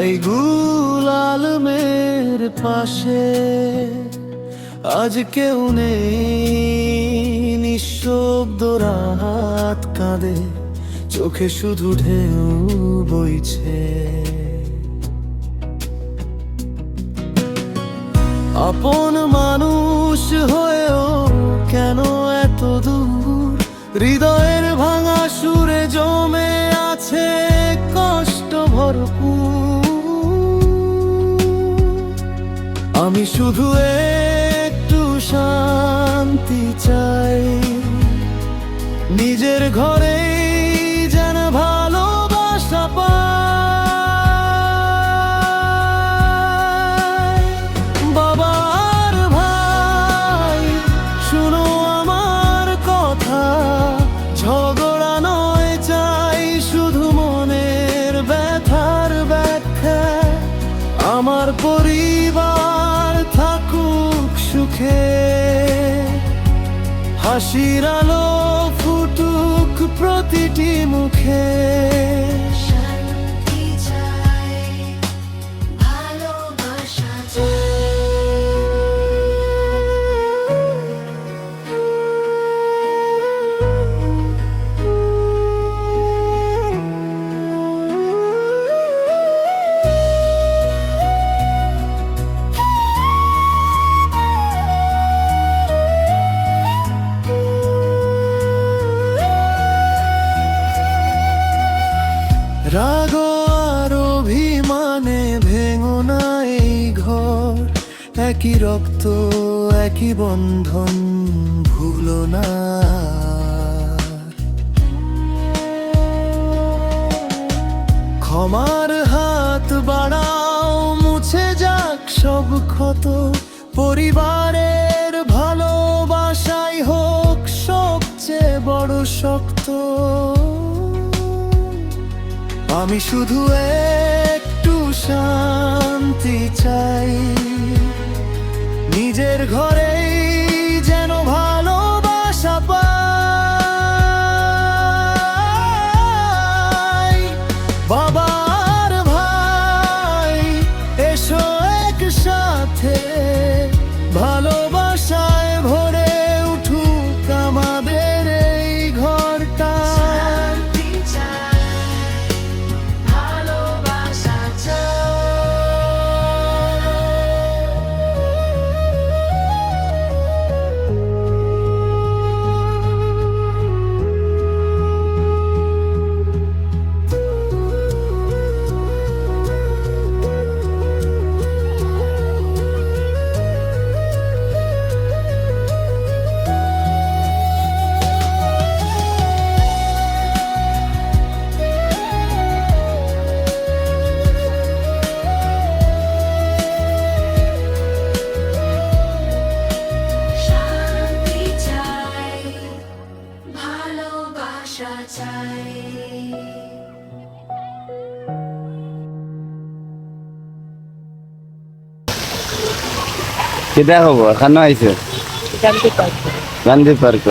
তাই গুলালমের পাশে আজ কেউ নেই, নিঃশব্দ রাত কাঁদে, চোখে শুধু ঢেউ বইছে। আপন মানুষ হয়েও কেন এত দূর, হৃদয়ের ভাঙা সুরে জমে আছে কষ্ট ভরপুর। আমি শুধু একটু শান্তি চাই, নিজের ঘরেই যেন ভালোবাসা পাই। বাবা আর ভাই, শুনো আমার কথা, ঝগড়া নয় চাই, শুধু মনের ব্যথার ব্যাখ্যা। আমার পরিবার থাকুক সুখে, হাসির আলো ফুটুক প্রতিটি মুখে। শান্তি চাই, ভালোবাসা রাগ আর অভিমানে ভেঙো না এই ঘর, একই রক্ত একই বন্ধন ভুলো না। ক্ষমার হাত বাড়াও, মুছে যাক সব ক্ষত, পরিবারের ভালোবাসাই হোক সবচেয়ে বড় শক্ত। আমি শুধু একটু শান্তি চাই, নিজের ঘরেই যেন ভালোবাসা পাই। বাবা আর ভাই, এসো একসাথে, ভালোবাসায় ভরে উঠুক আমাদের এই ঘরটা। কি দেখাবো? এখানে আইছে গান্ধী পার্ক। গান্ধী পার্ক।